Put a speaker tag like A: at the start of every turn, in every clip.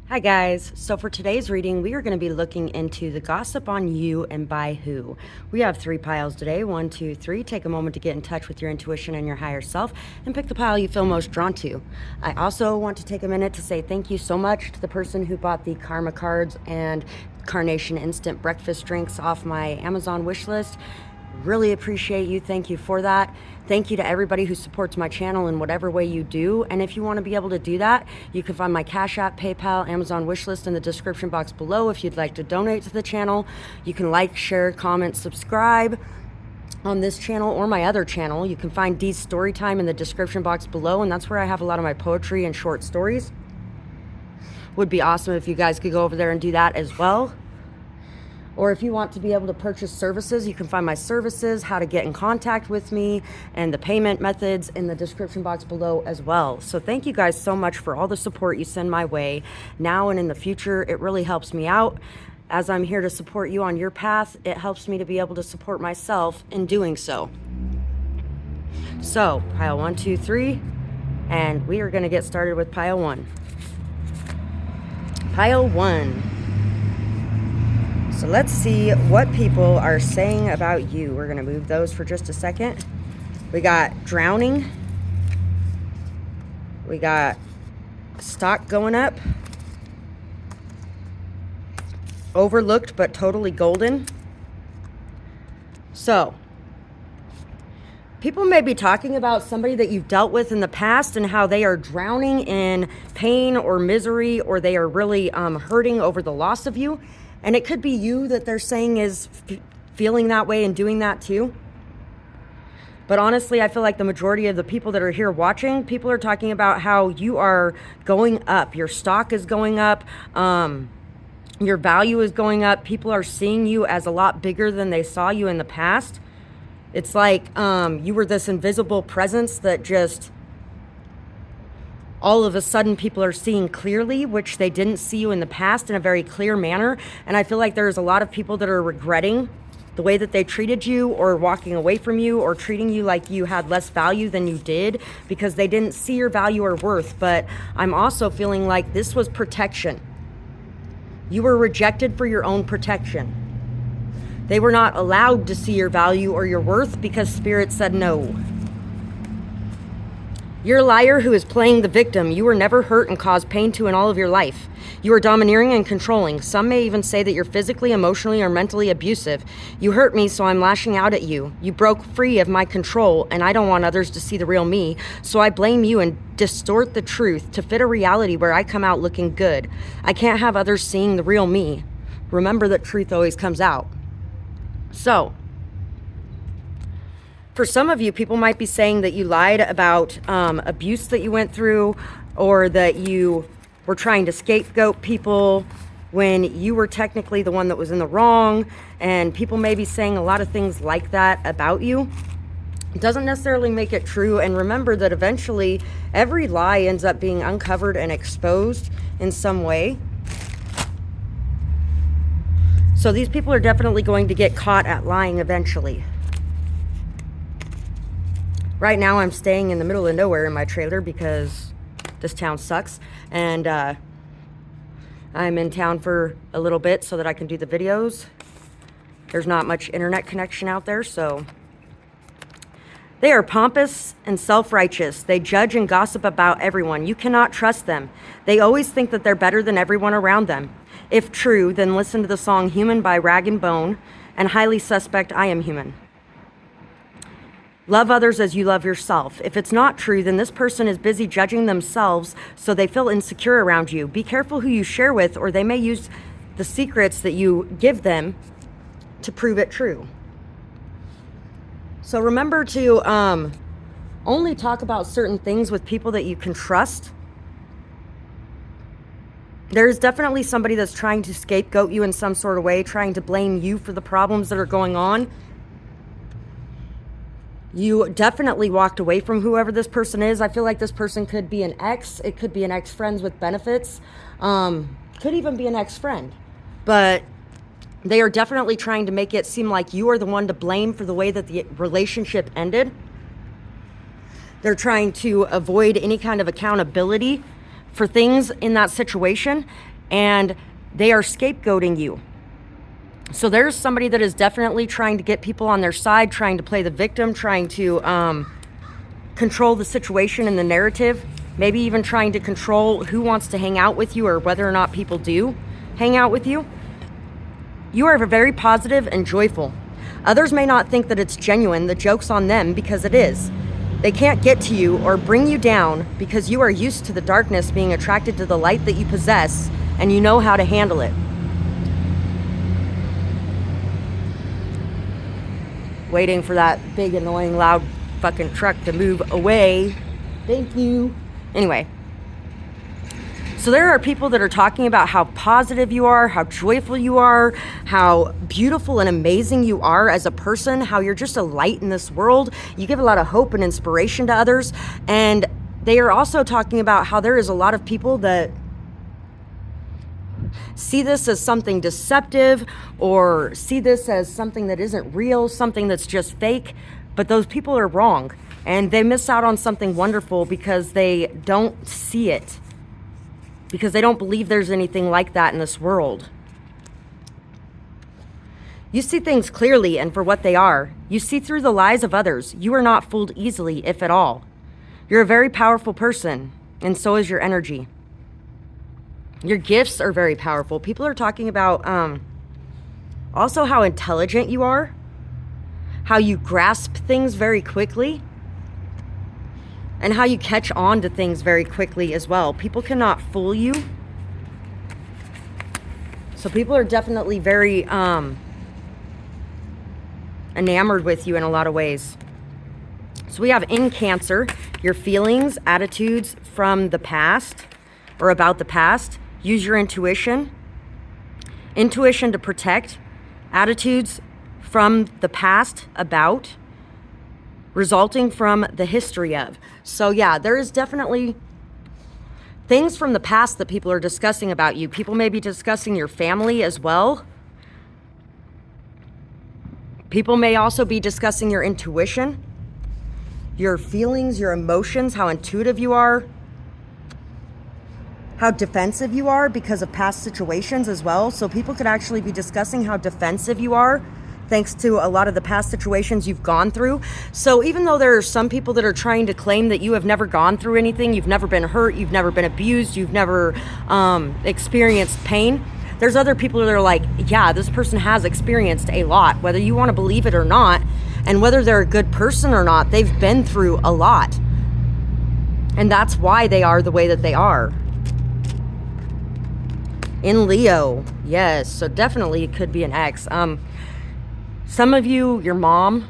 A: Hi guys, so for today's reading we are going to be looking into the gossip on you and by who. We have 3 piles today, 1, 2, 3. Take a moment to get in touch with your intuition and your higher self and pick the pile you feel most drawn to. I also want to take a minute to say thank you so much to the person who bought the karma cards and carnation instant breakfast drinks off my Amazon wish list. Really appreciate you. Thank you for that. Thank you to everybody who supports my channel in whatever way you do. And if you want to be able to do that, you can find my Cash App, PayPal, Amazon wishlist in the description box below if you'd like to donate to the channel. You can like, share, comment, subscribe on this channel or my other channel. You can find Dee's StoryTime in the description box below, and that's where I have a lot of my poetry and short stories. Would be awesome if you guys could go over there and do that as well. Or if you want to be able to purchase services, you can find my services, how to get in contact with me, and the payment methods in the description box below as well. So thank you guys so much for all the support you send my way now and in the future. It really helps me out. As I'm here to support you on your path, it helps me to be able to support myself in doing so. So, pile 1, 2, 3, and we are going to get started with pile 1. Pile 1. So let's see what people are saying about you. We're going to move those for just a second. We got drowning. We got stock going up. Overlooked but totally golden. So, people may be talking about somebody that you've dealt with in the past and how they are drowning in pain or misery, or they are really hurting over the loss of you. And it could be you that they're saying is feeling that way and doing that too. But honestly, I feel like the majority of the people that are here watching, people are talking about how you are going up. Your stock is going up. Your value is going up. People are seeing you as a lot bigger than they saw you in the past. It's like you were this invisible presence that just all of a sudden people are seeing clearly, which they didn't see you in the past in a very clear manner. And I feel like there's a lot of people that are regretting the way that they treated you, or walking away from you, or treating you like you had less value than you did because they didn't see your value or worth. But I'm also feeling like this was protection. You were rejected for your own protection. They were not allowed to see your value or your worth because Spirit said no. You're a liar who is playing the victim. You were never hurt and caused pain to in all of your life. You are domineering and controlling. Some may even say that you're physically, emotionally, or mentally abusive. You hurt me, so I'm lashing out at you. You broke free of my control, and I don't want others to see the real me, so I blame you and distort the truth to fit a reality where I come out looking good. I can't have others seeing the real me. Remember that truth always comes out. So, for some of you, people might be saying that you lied about abuse that you went through, or that you were trying to scapegoat people when you were technically the one that was in the wrong. And people may be saying a lot of things like that about you. It doesn't necessarily make it true. And remember that eventually every lie ends up being uncovered and exposed in some way. So these people are definitely going to get caught at lying eventually. Right now I'm staying in the middle of nowhere in my trailer because this town sucks. And I'm in town for a little bit so that I can do the videos. There's not much internet connection out there, so. They are pompous and self-righteous. They judge and gossip about everyone. You cannot trust them. They always think that they're better than everyone around them. If true, then listen to the song Human by Rag and Bone and Highly Suspect I Am Human. Love others as you love yourself. If it's not true, then this person is busy judging themselves so they feel insecure around you. Be careful who you share with, or they may use the secrets that you give them to prove it true. So remember to only talk about certain things with people that you can trust. There's definitely somebody that's trying to scapegoat you in some sort of way, trying to blame you for the problems that are going on. You definitely walked away from whoever this person is. I feel like this person could be an ex. It could be an ex-friend with benefits. Could even be an ex-friend. But they are definitely trying to make it seem like you are the one to blame for the way that the relationship ended. They're trying to avoid any kind of accountability for things in that situation. and they are scapegoating you. So there's somebody that is definitely trying to get people on their side, trying to play the victim, trying to control the situation and the narrative, maybe even trying to control who wants to hang out with you or whether or not people do hang out with you. You are very positive and joyful. Others may not think that it's genuine. The joke's on them because it is. They can't get to you or bring you down because you are used to the darkness being attracted to the light that you possess, and you know how to handle it. Waiting for that big, annoying, loud fucking truck to move away. Thank you. Anyway. So there are people that are talking about how positive you are, how joyful you are, how beautiful and amazing you are as a person, how you're just a light in this world. You give a lot of hope and inspiration to others. And they are also talking about how there is a lot of people that see this as something deceptive or see this as something that isn't real, something that's just fake. But those people are wrong, and they miss out on something wonderful because they don't see it, because they don't believe there's anything like that in this world. You see things clearly and for what they are. You see through the lies of others. You are not fooled easily, if at all. You're a very powerful person, and so is your energy. Your gifts are very powerful. People are talking about also how intelligent you are, how you grasp things very quickly, and how you catch on to things very quickly as well. People cannot fool you. So people are definitely very enamored with you in a lot of ways. So we have in Cancer, your feelings, attitudes from the past or about the past. Use your intuition. Intuition to protect. Attitudes from the past about, resulting from the history of. So yeah, there is definitely things from the past that people are discussing about you. People may be discussing your family as well. People may also be discussing your intuition, your feelings, your emotions, how intuitive you are, how defensive you are because of past situations as well. So people could actually be discussing how defensive you are thanks to a lot of the past situations you've gone through. So even though there are some people that are trying to claim that you have never gone through anything, you've never been hurt, you've never been abused, you've never experienced pain, there's other people that are like, yeah, this person has experienced a lot, whether you want to believe it or not, and whether they're a good person or not, they've been through a lot. And that's why they are the way that they are. In Leo, yes, so definitely it could be an ex. Some of you, your mom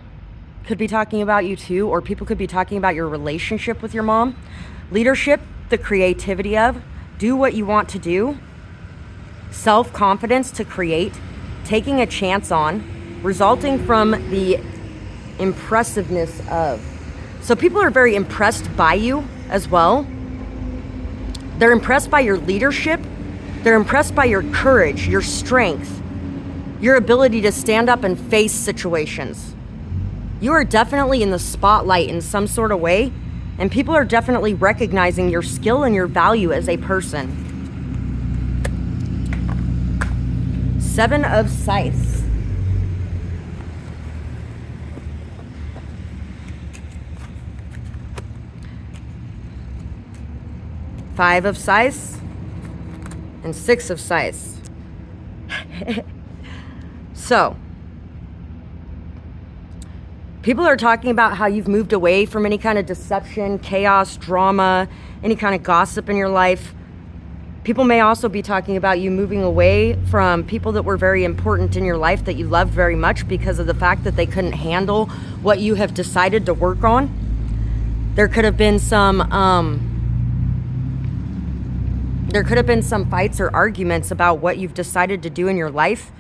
A: could be talking about you too, or people could be talking about your relationship with your mom. Leadership, the creativity of, do what you want to do. Self-confidence to create, taking a chance on, resulting from the impressiveness of. So people are very impressed by you as well. They're impressed by your leadership. They're impressed by your courage, your strength, your ability to stand up and face situations. You are definitely in the spotlight in some sort of way, and people are definitely recognizing your skill and your value as a person. 7 of Scythes. Five of Scythes and 6 of Scythes. So, people are talking about how you've moved away from any kind of deception, chaos, drama, any kind of gossip in your life. People may also be talking about you moving away from people that were very important in your life, that you loved very much, because of the fact that they couldn't handle what you have decided to work on. There could have been some fights or arguments about what you've decided to do in your life.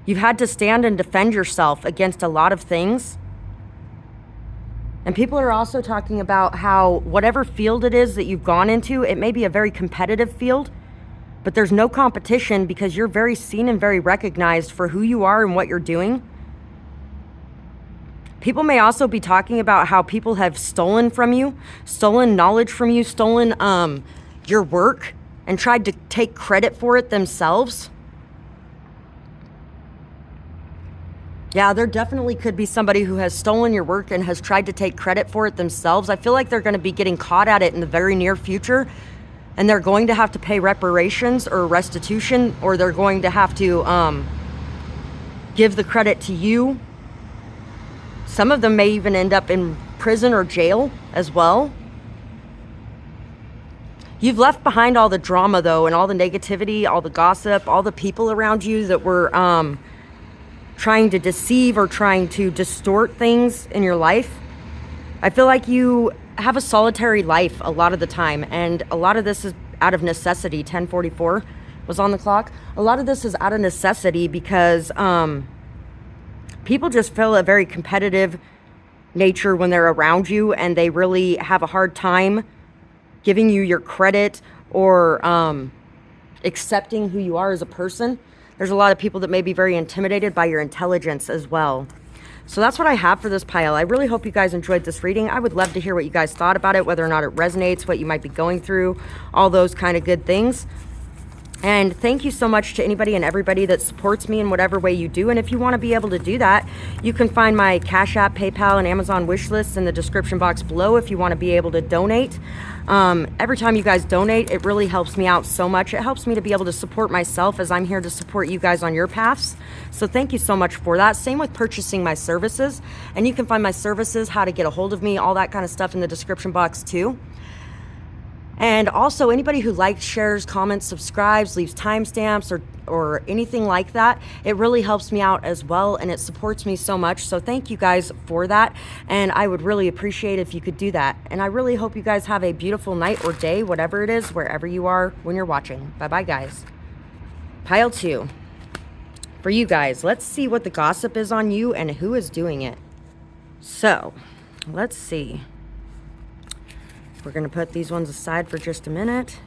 A: You've had to stand and defend yourself against a lot of things. And people are also talking about how whatever field it is that you've gone into, it may be a very competitive field, but there's no competition because you're very seen and very recognized for who you are and what you're doing. People may also be talking about how people have stolen from you, stolen knowledge from you, stolen your work and tried to take credit for it themselves. Yeah, there definitely could be somebody who has stolen your work and has tried to take credit for it themselves. I feel like they're going to be getting caught at it in the very near future, and they're going to have to pay reparations or restitution, or they're going to have to give the credit to you. Some of them may even end up in prison or jail as well. You've left behind all the drama, though, and all the negativity, all the gossip, all the people around you that were trying to deceive or trying to distort things in your life. I feel like you have a solitary life a lot of the time, and a lot of this is out of necessity. 10:44 was on the clock. A lot of this is out of necessity because people just feel a very competitive nature when they're around you, and they really have a hard time giving you your credit or accepting who you are as a person. There's a lot of people that may be very intimidated by your intelligence as well. So that's what I have for this pile. I really hope you guys enjoyed this reading. I would love to hear what you guys thought about it, whether or not it resonates, what you might be going through, all those kind of good things. And thank you so much to anybody and everybody that supports me in whatever way you do. And if you want to be able to do that, you can find my Cash App, PayPal, and Amazon wish lists in the description box below if you want to be able to donate. Every time you guys donate, it really helps me out so much. It helps me to be able to support myself, as I'm here to support you guys on your paths. So thank you so much for that. Same with purchasing my services. And you can find my services, how to get a hold of me, all that kind of stuff in the description box too. And also, anybody who likes, shares, comments, subscribes, leaves timestamps or anything like that, it really helps me out as well, and it supports me so much. So thank you guys for that, and I would really appreciate if you could do that. And I really hope you guys have a beautiful night or day, whatever it is, wherever you are when you're watching. Bye-bye, guys. Pile 2. For you guys, let's see what the gossip is on you and who is doing it. So, let's see. We're going to put these ones aside for just a minute.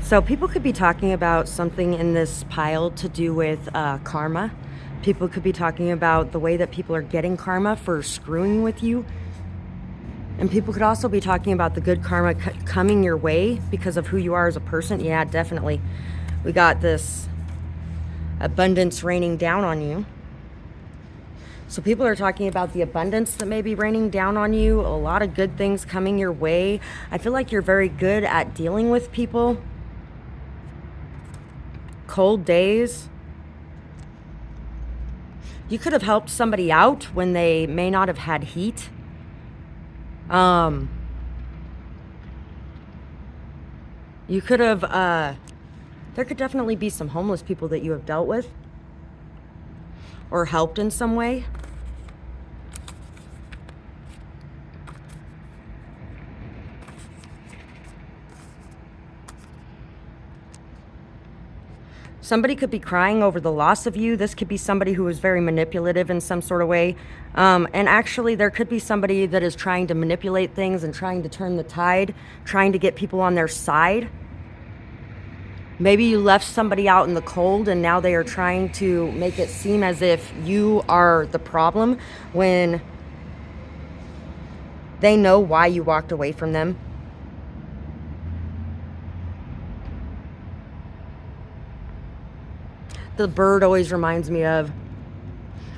A: So people could be talking about something in this pile to do with karma. People could be talking about the way that people are getting karma for screwing with you. And people could also be talking about the good karma coming your way because of who you are as a person. Yeah, definitely. We got this abundance raining down on you. So people are talking about the abundance that may be raining down on you, a lot of good things coming your way. I feel like you're very good at dealing with people. Cold days. You could have helped somebody out when they may not have had heat. You could have there could definitely be some homeless people that you have dealt with or helped in some way. Somebody could be crying over the loss of you. This could be somebody who is very manipulative in some sort of way. And actually, there could be somebody that is trying to manipulate things and trying to turn the tide, trying to get people on their side. Maybe you left somebody out in the cold and now they are trying to make it seem as if you are the problem when they know why you walked away from them. The bird always reminds me of,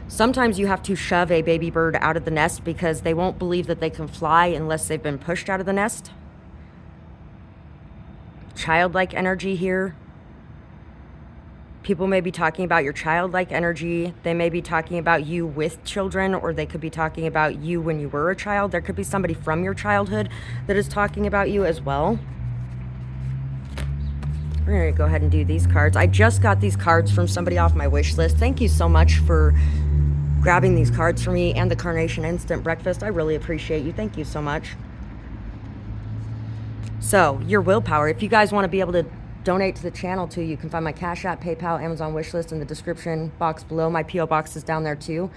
A: sometimes you have to shove a baby bird out of the nest because they won't believe that they can fly unless they've been pushed out of the nest. Childlike energy here. People may be talking about your childlike energy. They may be talking about you with children, or they could be talking about you when you were a child. There could be somebody from your childhood that is talking about you as well. We're going to go ahead and do these cards. I just got these cards from somebody off my wish list. Thank you so much for grabbing these cards for me and the Carnation Instant Breakfast. I really appreciate you. Thank you so much. So, your willpower. If you guys want to be able to donate to the channel too, you can find my Cash App, PayPal, Amazon wishlist in the description box below. My P.O. box is down there too.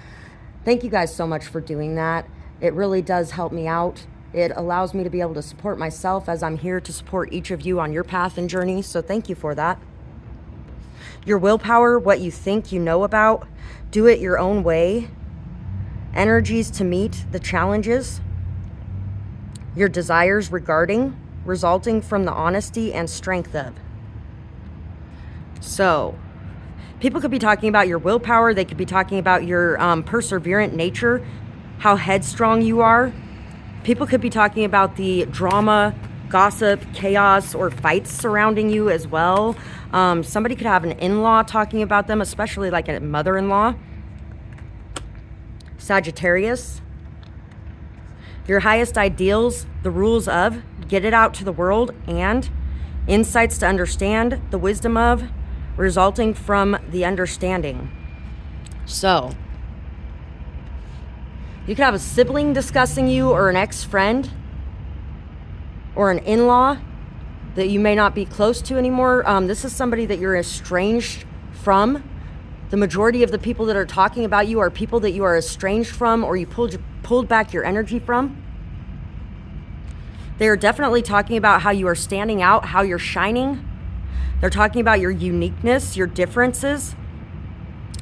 A: Thank you guys so much for doing that. It really does help me out. It allows me to be able to support myself as I'm here to support each of you on your path and journey. So thank you for that. Your willpower, what you think you know about. do it your own way energies to meet the challenges, your desires resulting from the honesty and strength of. So, people could be talking about your willpower. They could be talking about your perseverant nature, how headstrong you are. People could be talking about the drama, gossip, chaos, or fights surrounding you as well. Somebody could have an in-law talking about them, especially like a mother-in-law. Sagittarius. Your highest ideals, the rules of, get it out to the world, and insights to understand, the wisdom of, resulting from the understanding. So, you could have a sibling discussing you, or an ex-friend, or an in-law that you may not be close to anymore. This is somebody that you're estranged from. The majority of the people that are talking about you are people that you are estranged from, or you pulled back your energy from. They are definitely talking about how you are standing out, how you're shining. They're talking about your uniqueness, your differences.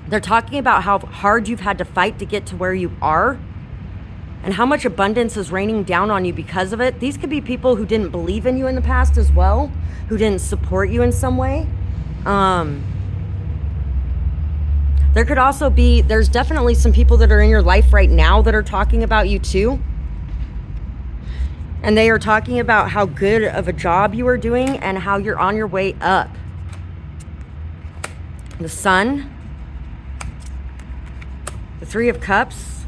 A: They're talking about how hard you've had to fight to get to where you are, and how much abundance is raining down on you because of it. These could be people who didn't believe in you in the past as well, who didn't support you in some way. There could also be, there's definitely some people that are in your life right now that are talking about you too. And they are talking about how good of a job you are doing and how you're on your way up. The Sun, the Three of Cups,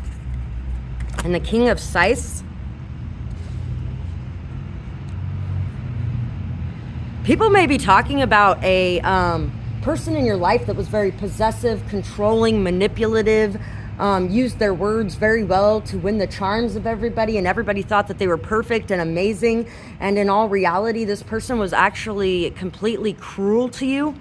A: and the King of Scythes. People may be talking about a person in your life that was very possessive, controlling, manipulative, used their words very well to win the charms of everybody, and everybody thought that they were perfect and amazing. And in all reality, this person was actually completely cruel to you.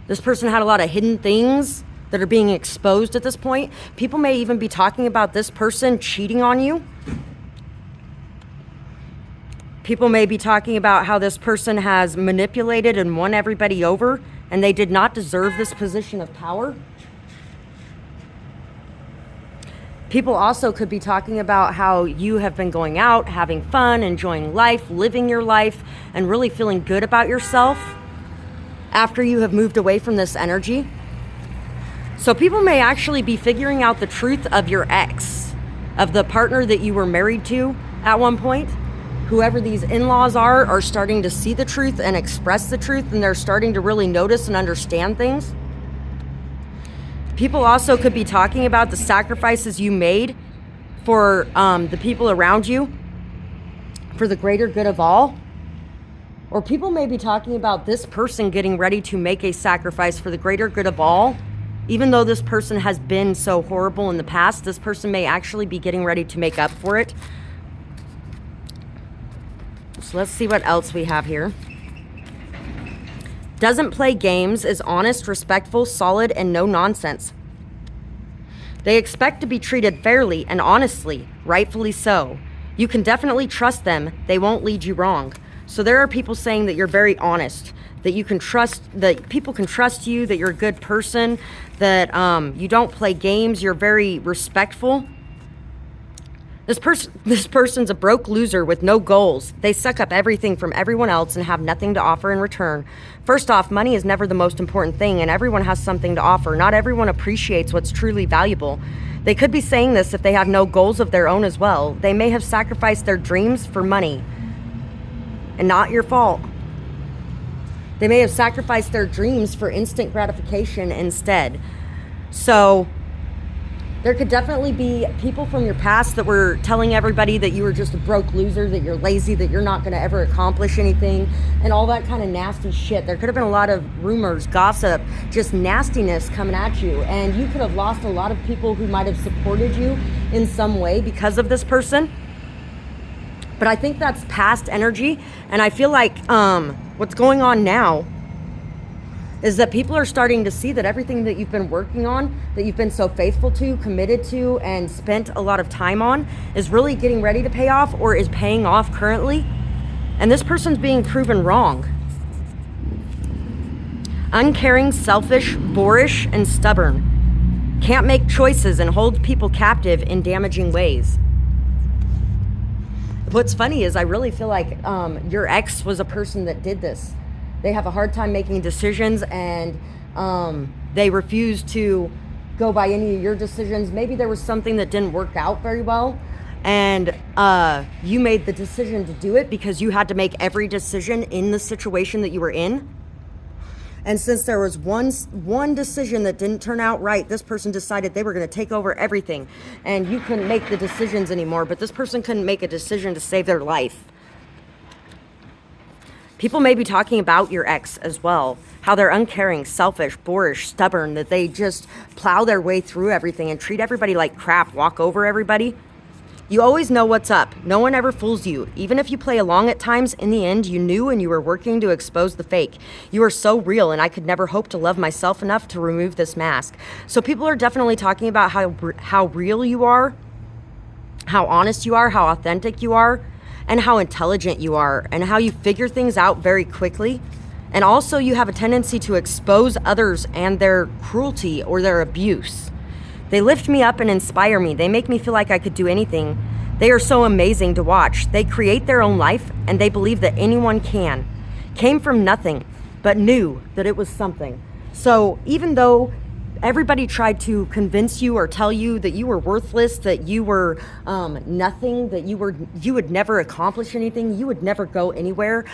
A: This person had a lot of hidden things that are being exposed at this point. People may even be talking about this person cheating on you. People may be talking about how this person has manipulated and won everybody over, and they did not deserve this position of power. People also could be talking about how you have been going out, having fun, enjoying life, living your life, and really feeling good about yourself after you have moved away from this energy. So people may actually be figuring out the truth of your ex, of the partner that you were married to at one point. Whoever these in-laws are starting to see the truth and express the truth, and they're starting to really notice and understand things. People also could be talking about the sacrifices you made for the people around you, for the greater good of all. Or people may be talking about this person getting ready to make a sacrifice for the greater good of all. Even though this person has been so horrible in the past, this person may actually be getting ready to make up for it. So let's see what else we have here. Doesn't play games, is honest, respectful, solid, and no nonsense. They expect to be treated fairly and honestly, rightfully so. You can definitely trust them. They won't lead you wrong. So there are people saying that you're very honest, that you can trust, that people can trust you, that you're a good person, that you don't play games, you're very respectful. This person's a broke loser with no goals. They suck up everything from everyone else and have nothing to offer in return. First off, money is never the most important thing, and everyone has something to offer. Not everyone appreciates what's truly valuable. They could be saying this if they have no goals of their own as well. They may have sacrificed their dreams for money, and not your fault. They may have sacrificed their dreams for instant gratification instead. So there could definitely be people from your past that were telling everybody that you were just a broke loser, that you're lazy, that you're not going to ever accomplish anything, and all that kind of nasty shit. There could have been a lot of rumors, gossip, just nastiness coming at you, and you could have lost a lot of people who might have supported you in some way because of this person. But I think that's past energy, and I feel like what's going on now is that people are starting to see that everything that you've been working on, that you've been so faithful to, committed to, and spent a lot of time on, is really getting ready to pay off, or is paying off currently. And this person's being proven wrong. Uncaring, selfish, boorish, and stubborn. Can't make choices and hold people captive in damaging ways. What's funny is I really feel like your ex was a person that did this. They have a hard time making decisions, and they refuse to go by any of your decisions. Maybe there was something that didn't work out very well, and you made the decision to do it because you had to make every decision in the situation that you were in. And since there was one decision that didn't turn out right, this person decided they were going to take over everything, and you couldn't make the decisions anymore. But this person couldn't make a decision to save their life. People may be talking about your ex as well, how they're uncaring, selfish, boorish, stubborn, that they just plow their way through everything and treat everybody like crap, walk over everybody. You always know what's up. No one ever fools you. Even if you play along at times, in the end, you knew and you were working to expose the fake. You are so real, and I could never hope to love myself enough to remove this mask. So people are definitely talking about how real you are, how honest you are, how authentic you are, and how intelligent you are, and how you figure things out very quickly. And also you have a tendency to expose others and their cruelty or their abuse. They lift me up and inspire me. They make me feel like I could do anything. They are so amazing to watch. They create their own life, and they believe that anyone can. Came from nothing, but knew that it was something. So even though everybody tried to convince you or tell you that you were worthless, that you were nothing, that you would never accomplish anything, you would never go anywhere,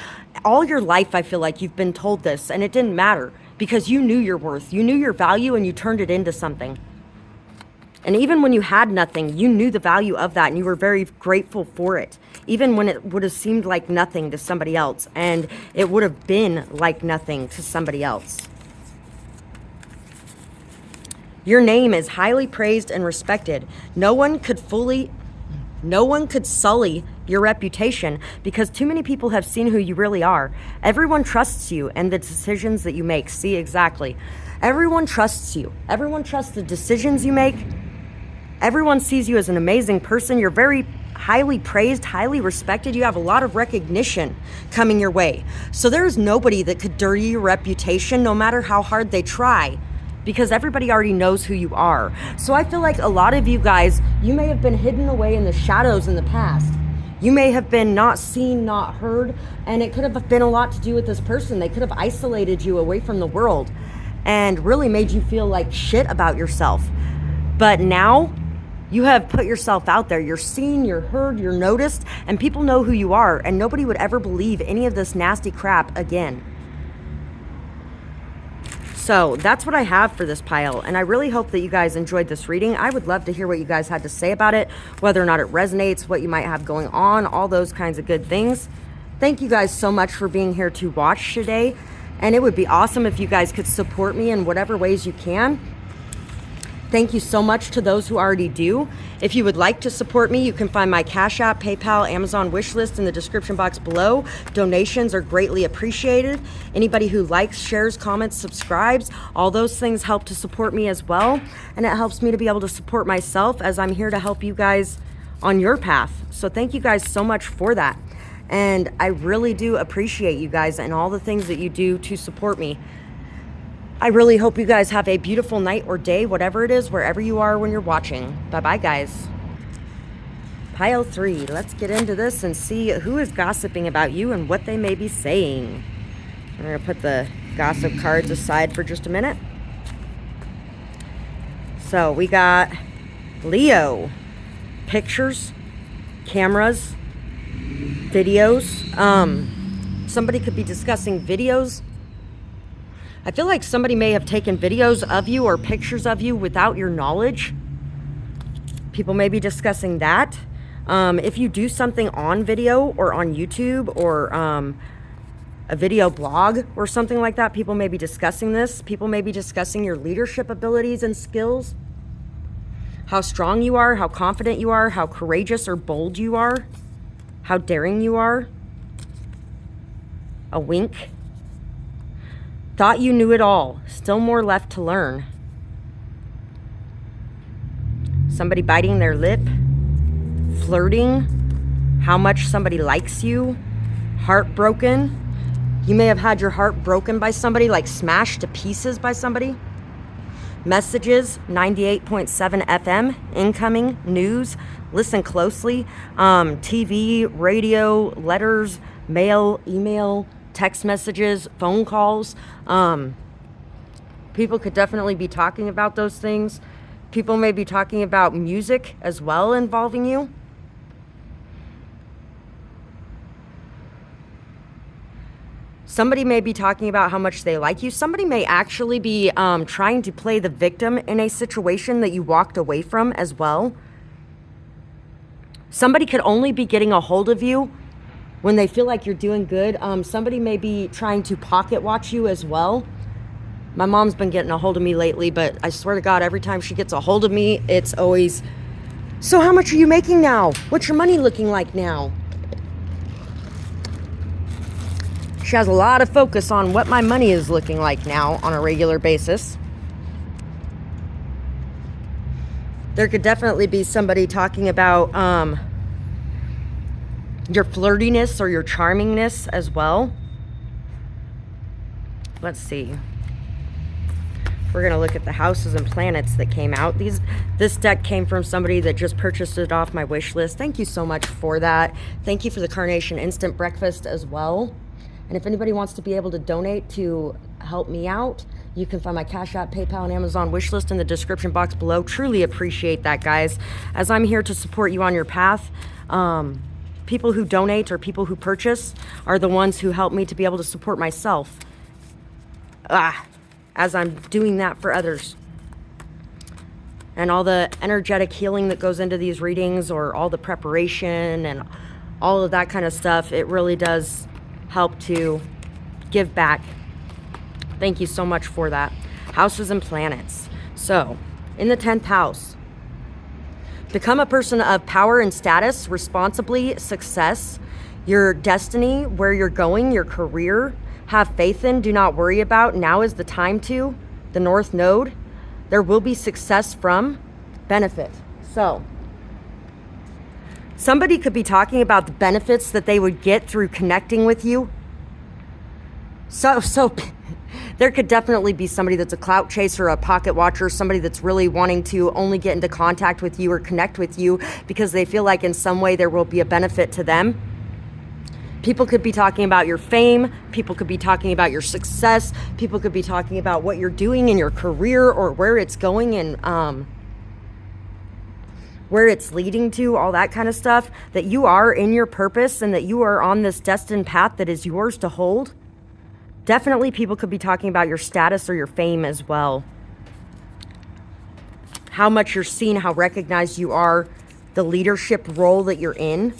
A: all your life I feel like you've been told this, and it didn't matter because you knew your worth, you knew your value, and you turned it into something. And even when you had nothing, you knew the value of that, and you were very grateful for it, even when it would have seemed like nothing to somebody else, and it would have been like nothing to somebody else. Your name is highly praised and respected. No one could sully your reputation because too many people have seen who you really are. Everyone trusts you and the decisions that you make. See, exactly. Everyone trusts you. Everyone trusts the decisions you make. Everyone sees you as an amazing person. You're very highly praised, highly respected. You have a lot of recognition coming your way. So there's nobody that could dirty your reputation, no matter how hard they try, because everybody already knows who you are. So I feel like a lot of you guys, you may have been hidden away in the shadows in the past. You may have been not seen, not heard, and it could have been a lot to do with this person. They could have isolated you away from the world and really made you feel like shit about yourself. But now you have put yourself out there. You're seen, you're heard, you're noticed, and people know who you are, and nobody would ever believe any of this nasty crap again. So that's what I have for this pile, and I really hope that you guys enjoyed this reading. I would love to hear what you guys had to say about it, whether or not it resonates, what you might have going on, all those kinds of good things. Thank you guys so much for being here to watch today, and it would be awesome if you guys could support me in whatever ways you can. Thank you so much to those who already do. If you would like to support me, you can find my Cash App, PayPal, Amazon wish list in the description box below. Donations are greatly appreciated. Anybody who likes, shares, comments, subscribes, all those things help to support me as well. And it helps me to be able to support myself as I'm here to help you guys on your path. So thank you guys so much for that. And I really do appreciate you guys and all the things that you do to support me. I really hope you guys have a beautiful night or day, whatever it is, wherever you are when you're watching. Bye-bye, guys. Pile 3. Let's get into this and see who is gossiping about you and what they may be saying. I'm going to put the gossip cards aside for just a minute. So we got Leo. Pictures, cameras, videos. Somebody could be discussing videos. I feel like somebody may have taken videos of you or pictures of you without your knowledge. People may be discussing that. If you do something on video or on YouTube or a video blog or something like that, people may be discussing this. People may be discussing your leadership abilities and skills, how strong you are, how confident you are, how courageous or bold you are, how daring you are. A wink. Thought you knew it all. Still more left to learn. Somebody biting their lip. Flirting. How much somebody likes you. Heartbroken. You may have had your heart broken by somebody, like smashed to pieces by somebody. Messages, 98.7 FM, incoming, news, listen closely, TV, radio, letters, mail, email, text messages, phone calls. People could definitely be talking about those things. People may be talking about music as well involving you. Somebody may be talking about how much they like you. Somebody may actually be trying to play the victim in a situation that you walked away from as well. Somebody could only be getting a hold of you when they feel like you're doing good. Somebody may be trying to pocket watch you as well. My mom's been getting a hold of me lately, but I swear to God, every time she gets a hold of me, it's always, so how much are you making now? What's your money looking like now? She has a lot of focus on what my money is looking like now on a regular basis. There could definitely be somebody talking about your flirtiness or your charmingness as well. Let's see. We're going to look at the houses and planets that came out. This deck came from somebody that just purchased it off my wish list. Thank you so much for that. Thank you for the Carnation Instant Breakfast as well. And if anybody wants to be able to donate to help me out, you can find my Cash App, PayPal, and Amazon wish list in the description box below. Truly appreciate that, guys. As I'm here to support you on your path, people who donate or people who purchase are the ones who help me to be able to support myself as I'm doing that for others. And all the energetic healing that goes into these readings, or all the preparation and all of that kind of stuff, it really does help to give back. Thank you so much for that. Houses and planets. So, in the 10th house, become a person of power and status, responsibly, success, your destiny, where you're going, your career, have faith in, do not worry about. Now is the time to. The North Node. There will be success from, benefit. So, somebody could be talking about the benefits that they would get through connecting with you. So there could definitely be somebody that's a clout chaser, a pocket watcher, somebody that's really wanting to only get into contact with you or connect with you because they feel like in some way there will be a benefit to them. People could be talking about your fame. People could be talking about your success. People could be talking about what you're doing in your career or where it's going and where it's leading to, all that kind of stuff, that you are in your purpose and that you are on this destined path that is yours to hold. Definitely people could be talking about your status or your fame as well. How much you're seen, how recognized you are, the leadership role that you're in.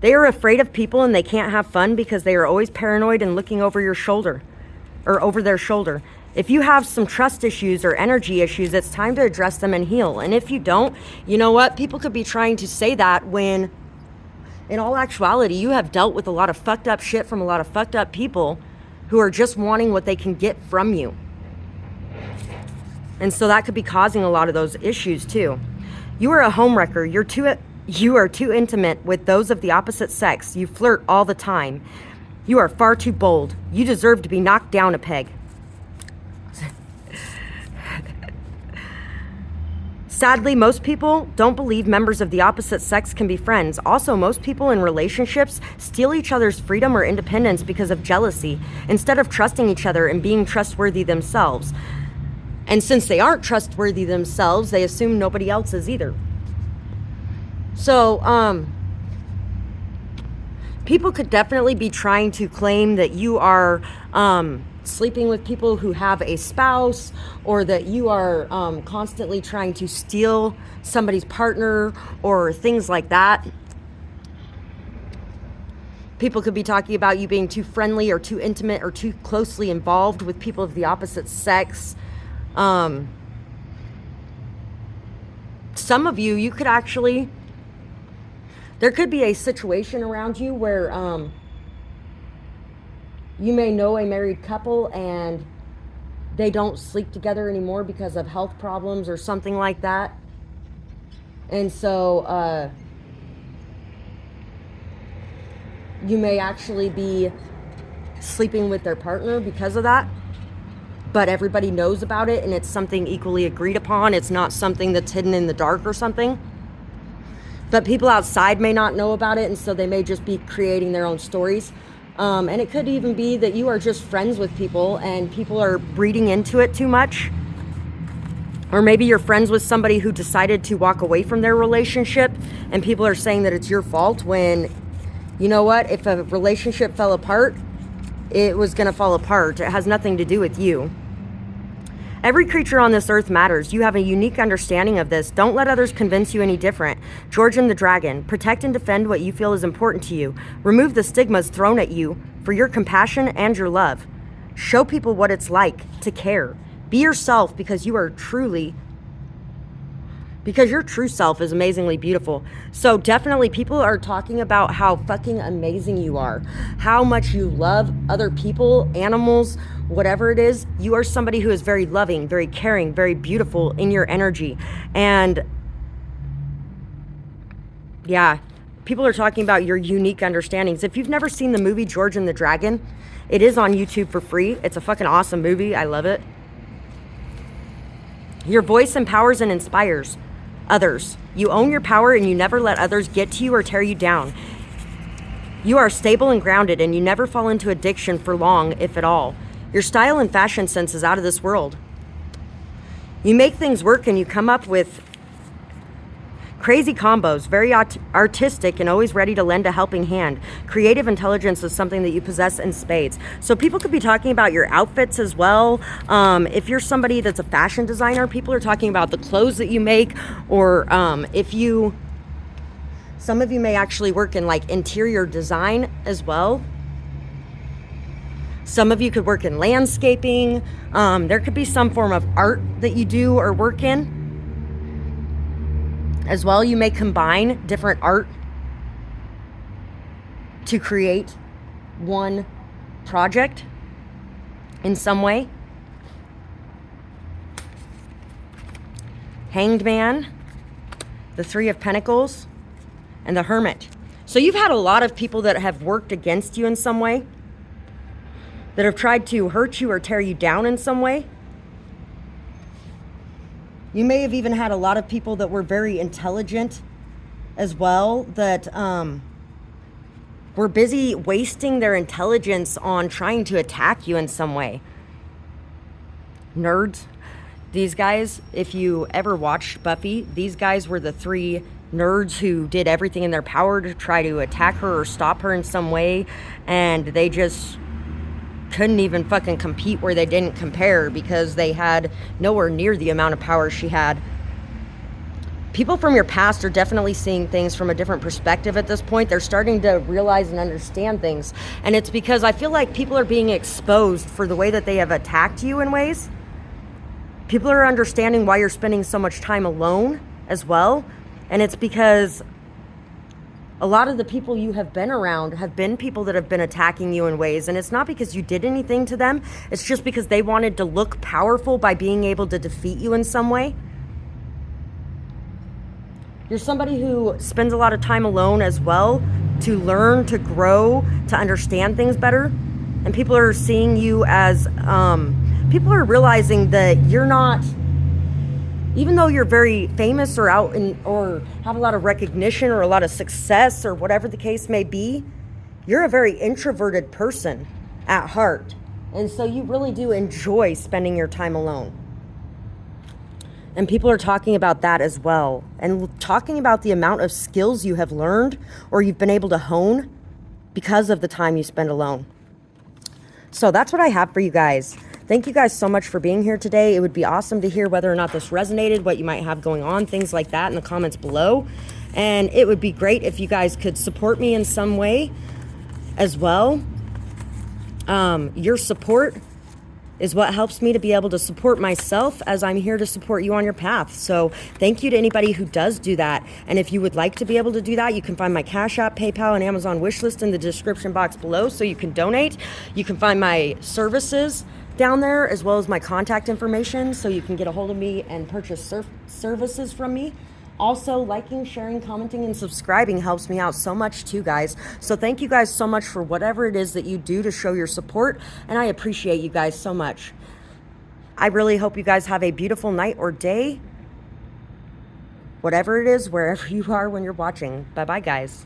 A: They are afraid of people and they can't have fun because they are always paranoid and looking over your shoulder or over their shoulder. If you have some trust issues or energy issues, it's time to address them and heal. And if you don't, you know what? People could be trying to say that when, in all actuality, you have dealt with a lot of fucked up shit from a lot of fucked up people who are just wanting what they can get from you. And so that could be causing a lot of those issues too. You are a homewrecker. You are too intimate with those of the opposite sex. You flirt all the time. You are far too bold. You deserve to be knocked down a peg. Sadly, most people don't believe members of the opposite sex can be friends. Also, most people in relationships steal each other's freedom or independence because of jealousy, instead of trusting each other and being trustworthy themselves. And since they aren't trustworthy themselves, they assume nobody else is either. So, people could definitely be trying to claim that you are sleeping with people who have a spouse, or that you are constantly trying to steal somebody's partner or things like that. People could be talking about you being too friendly or too intimate or too closely involved with people of the opposite sex. Some of you could actually, there could be a situation around you where you may know a married couple and they don't sleep together anymore because of health problems or something like that. And so you may actually be sleeping with their partner because of that. But everybody knows about it and it's something equally agreed upon. It's not something that's hidden in the dark or something. But people outside may not know about it, and so they may just be creating their own stories. And it could even be that you are just friends with people and people are reading into it too much. Or maybe you're friends with somebody who decided to walk away from their relationship and people are saying that it's your fault when, you know what, if a relationship fell apart, it was going to fall apart. It has nothing to do with you. Every creature on this earth matters. You have a unique understanding of this. Don't let others convince you any different. Georgian the Dragon. Protect and defend what you feel is important to you. Remove the stigmas thrown at you for your compassion and your love. Show people what it's like to care. Be yourself because you are truly, because your true self is amazingly beautiful. So definitely people are talking about how fucking amazing you are, how much you love other people, animals, whatever it is. You are somebody who is very loving, very caring, very beautiful in your energy. And yeah, people are talking about your unique understandings. If you've never seen the movie Georgian the Dragon, it is on YouTube for free. It's a fucking awesome movie. I love it. Your voice empowers and inspires others. You own your power and you never let others get to you or tear you down. You are stable and grounded and you never fall into addiction for long, if at all. Your style and fashion sense is out of this world. You make things work and you come up with crazy combos, very artistic and always ready to lend a helping hand. Creative intelligence is something that you possess in spades. So people could be talking about your outfits as well. If you're somebody that's a fashion designer, people are talking about the clothes that you make, or some of you may actually work in like interior design as well. Some of you could work in landscaping. There could be some form of art that you do or work in. As well, you may combine different art to create one project in some way. Hanged Man, the Three of Pentacles, and the Hermit. So you've had a lot of people that have worked against you in some way, that have tried to hurt you or tear you down in some way. You may have even had a lot of people that were very intelligent as well, that were busy wasting their intelligence on trying to attack you in some way. Nerds. These guys, if you ever watched Buffy, these guys were the three nerds who did everything in their power to try to attack her or stop her in some way, and they just couldn't even fucking compete where they didn't compare because they had nowhere near the amount of power she had. People from your past are definitely seeing things from a different perspective at this point. They're starting to realize and understand things. And it's because I feel like people are being exposed for the way that they have attacked you in ways. People are understanding why you're spending so much time alone as well. And it's because a lot of the people you have been around have been people that have been attacking you in ways, and it's not because you did anything to them. It's just because they wanted to look powerful by being able to defeat you in some way. You're somebody who spends a lot of time alone as well to learn, to grow, to understand things better. And people are seeing you as, people are realizing that you're not, even though you're very famous or out in, or have a lot of recognition or a lot of success or whatever the case may be, you're a very introverted person at heart. And so you really do enjoy spending your time alone. And people are talking about that as well. And talking about the amount of skills you have learned or you've been able to hone because of the time you spend alone. So that's what I have for you guys. Thank you guys so much for being here today. It would be awesome to hear whether or not this resonated, what you might have going on, things like that in the comments below. And it would be great if you guys could support me in some way as well. Your support is what helps me to be able to support myself as I'm here to support you on your path. So thank you to anybody who does do that. And if you would like to be able to do that, you can find my Cash App, PayPal, and Amazon wishlist in the description box below so you can donate. You can find my services down there as well as my contact information so you can get a hold of me and purchase services from me. Also, liking, sharing, commenting, and subscribing helps me out so much too, guys. So thank you guys so much for whatever it is that you do to show your support, and I appreciate you guys so much. I really hope you guys have a beautiful night or day, whatever it is, wherever you are when you're watching. Bye-bye, guys.